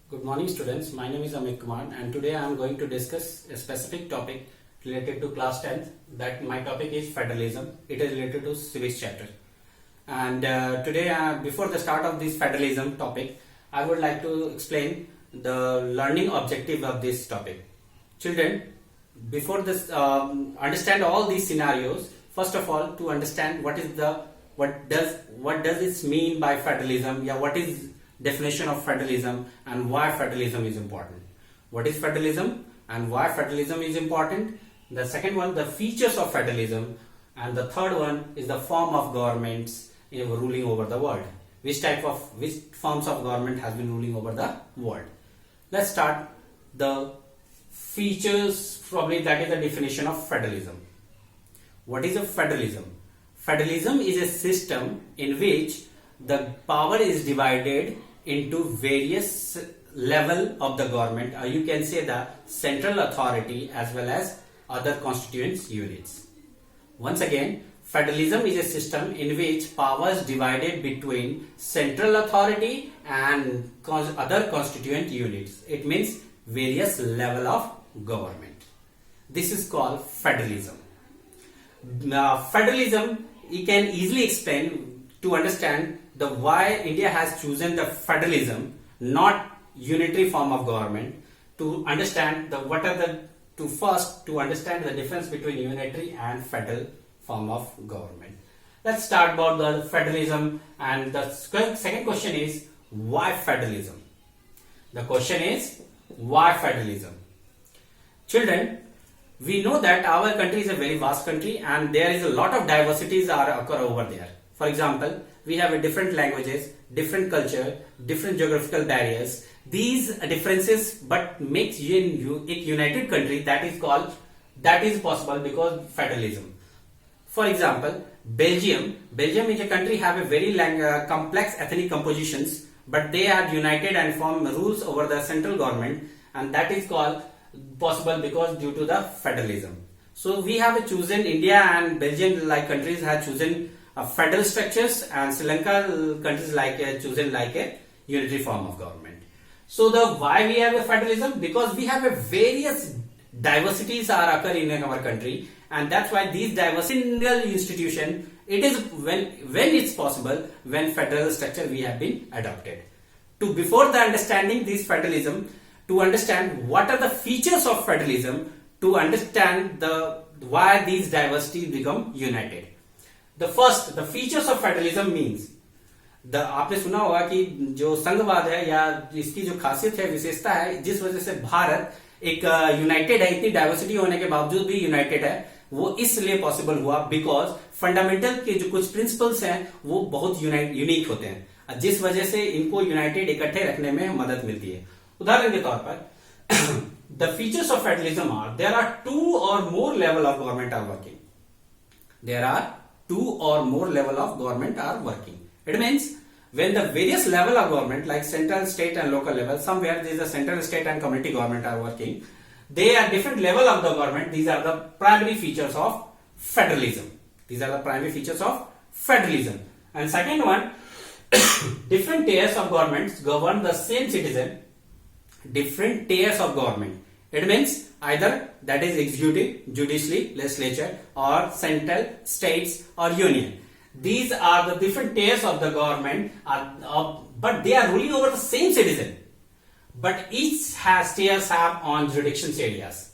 Good morning students, my name is Amit Kumar and today I am going to discuss a specific topic related to class 10th. That my topic is federalism. It is related to civics chapter. And today before the start of this federalism topic, I would like to explain the learning objective of this topic. Children, before this understand all these scenarios, first of all to understand what does it mean by federalism, what is definition of federalism and why federalism is important. What is federalism and why federalism is important? The second one, the features of federalism, and the third one is the form of governments ruling over the world. Which forms of government has been ruling over the world? Let's start the features. Probably that is the definition of federalism. What is a federalism? Federalism is a system in which the power is divided into various level of the government, or you can say the central authority as well as other constituent units. Once again, federalism is a system in which power is divided between central authority and other constituent units. It means various level of government. This is called federalism. Federalism, you can easily explain to understand the why India has chosen the federalism, not unitary form of government. To understand to understand the difference between unitary and federal form of government. Let's start about the federalism, and the second question is why federalism. The question is why federalism. Children, we know that our country is a very vast country and there is a lot of diversities occur over there. For example, we have a different languages, different culture, different geographical barriers. These differences but makes you a united country that is possible because federalism. For example, Belgium is a country have a very complex ethnic compositions, but they are united and form rules over the central government, and that is called possible because due to the federalism. So we have chosen India and Belgium like countries have chosen federal structures, and Sri Lanka countries chosen a unitary form of government. So the why we have a federalism, because we have a various diversities are occur in our country, and that's why these diverse single institution, it is when it's possible when federal structure we have been adopted. To before the understanding this federalism, to understand what are the features of federalism, to understand why these diversities become united. The features of federalism means आपने सुना होगा कि जो संघवाद है या इसकी जो खासियत है, विशेषता है, जिस वजह से भारत एक यूनाइटेड है, इतनी डाइवर्सिटी होने के बावजूद भी यूनाइटेड है, वो इसलिए पॉसिबल हुआ बिकॉज फंडामेंटल के जो कुछ प्रिंसिपल्स हैं वो बहुत यूनिक होते हैं, जिस वजह से इनको यूनाइटेड इकट्ठे रखने में मदद मिलती है. उदाहरण के तौर पर the features of federalism are there are two or more level of government are working. There are two or more level of government are working. It means when the various level of government like central, state and local level, somewhere there is a central, state and community government are working. They are different level of the government. These are the primary features of federalism. These are the primary features of federalism. And second one, different tiers of governments govern the same citizen. Different tiers of government. It means either that is executive, judiciary, legislature, or central, states, or union. These are the different tiers of the government, but they are ruling over the same citizen. But each tiers have on jurisdiction areas.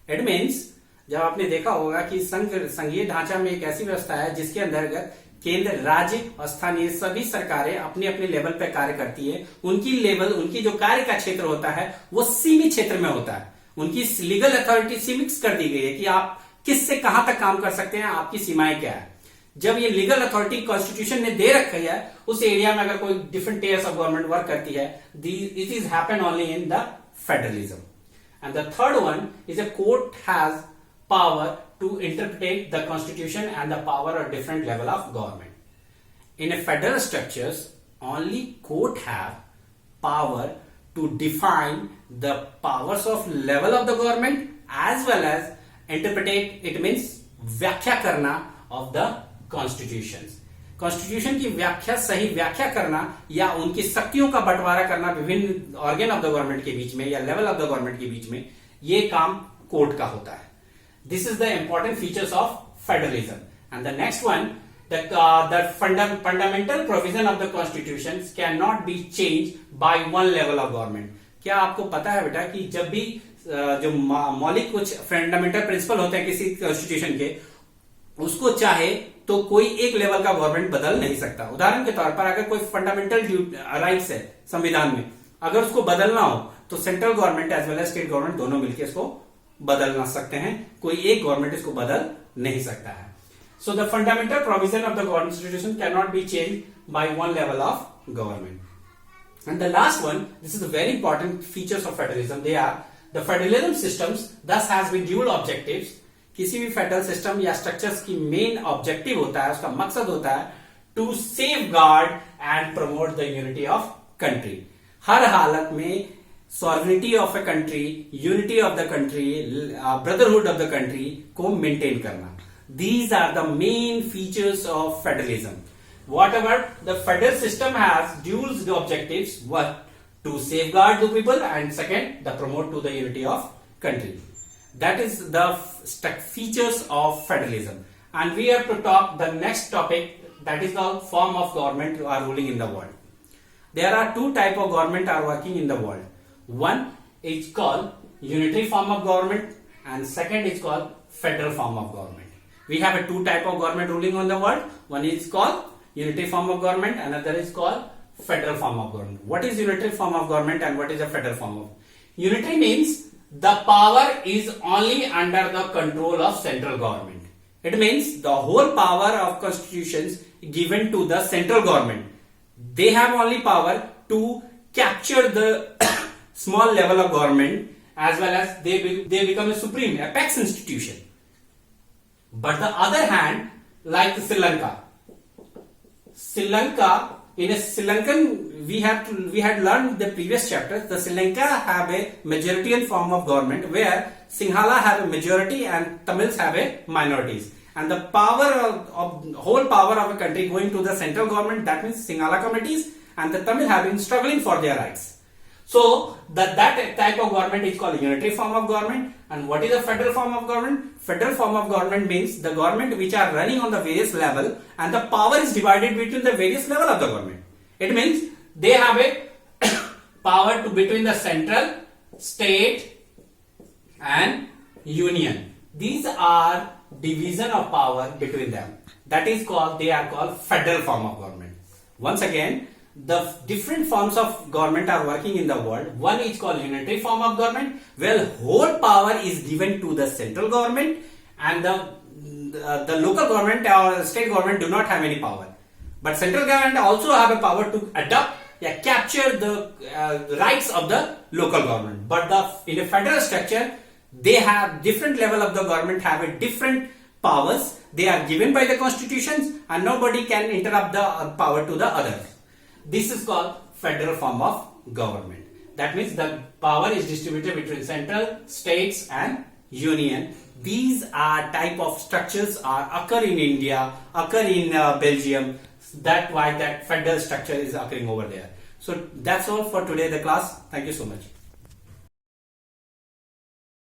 It means जब आपने देखा होगा कि संघीय ढांचा में एक ऐसी व्यवस्था है जिसके अंतर्गत केंद्र, राज्य और स्थानीय सभी सरकारें अपने अपने लेवल पे कार्य करती है. उनकी जो कार्य का क्षेत्र होता है वो सीमित क्षेत्र में होता है. उनकी लीगल अथॉरिटी सीमित कर दी गई है कि आप किससे कहां तक काम कर सकते हैं, आपकी सीमाएं क्या है. जब ये लीगल अथॉरिटी कॉन्स्टिट्यूशन ने दे रखी है, उस एरिया में अगर कोई different tiers of government work करती है, it is happen only in the federalism. And the third one is a court has power to interpret the constitution and the power of different level of government. In a federal structures, only court have power to define the powers of level of the government as well as interpret, it means व्याख्या करना of the constitutions. Constitution की व्याख्या, सही व्याख्या करना या उनकी शक्तियों का बंटवारा करना विभिन्न ऑर्गन ऑफ द गवर्नमेंट के बीच में या लेवल ऑफ द गवर्नमेंट के बीच में, ये काम कोर्ट का होता है. This is the important features of federalism. And the next one, the fundamental provision of the constitution cannot be changed by one level of government. क्या आपको पता है बेटा कि जब भी जो मौलिक कुछ फंडामेंटल प्रिंसिपल होते हैं किसी कॉन्स्टिट्यूशन के, उसको चाहे तो कोई एक लेवल का गवर्नमेंट बदल नहीं सकता. उदाहरण के तौर पर अगर कोई फंडामेंटल राइट्स है संविधान में, अगर उसको बदलना हो तो central government as well as state government दोनों मिलकर इसको बदलना सकते हैं. कोई एक गवर्नमेंट इसको बदल नहीं सकता है. So the fundamental provision of the constitution cannot be changed by one level of government. And the last one, this is the very important features of federalism. They are the federalism systems thus has been dual objectives. किसी भी federal system या structures की main objective होता है, उसका मकसद होता है to safeguard and promote the unity of country. हर हालत में sovereignty of a country, unity of the country, brotherhood of the country को मेंटेन करना. These are the main features of federalism. Whatever the federal system has dual objectives, one to safeguard the people and second the promote to the unity of country. That is the features of federalism. And we have to talk the next topic, that is the form of government who are ruling in the world. There are two type of government are working in the world. One is called unitary form of government and second is called federal form of government. We have a two type of government ruling on the world. One is called unitary form of government, another is called federal form of government. What is unitary form of government and what is a federal form of? Unitary means the power is only under the control of central government. It means the whole power of constitutions given to the central government. They have only power to capture the small level of government as well as they become a supreme apex institution. But the other hand, like Sri Lanka, in a Sri Lankan, we had learned the previous chapters. The Sri Lanka have a majoritarian form of government where Sinhala have a majority and Tamils have a minorities. And the power of whole power of a country going to the central government, that means Sinhala committees, and the Tamil have been struggling for their rights. So that type of government is called unitary form of government. And what is a federal form of government? Federal form of government means the government which are running on the various level and the power is divided between the various level of the government. It means they have a power to between the central, state and union. These are division of power between them. That is called, they are called federal form of government. Once again, the different forms of government are working in the world. One is called unitary form of government, where whole power is given to the central government and the local government or state government do not have any power. But central government also have a power to adopt or capture the rights of the local government. But in a federal structure, they have different level of the government have a different powers. They are given by the constitutions and nobody can interrupt the power to the others. This is called federal form of government. That means the power is distributed between central, states and union. These are type of structures are occur in India, occur in Belgium. That's why that federal structure is occurring over there. So that's all for today the class. Thank you so much.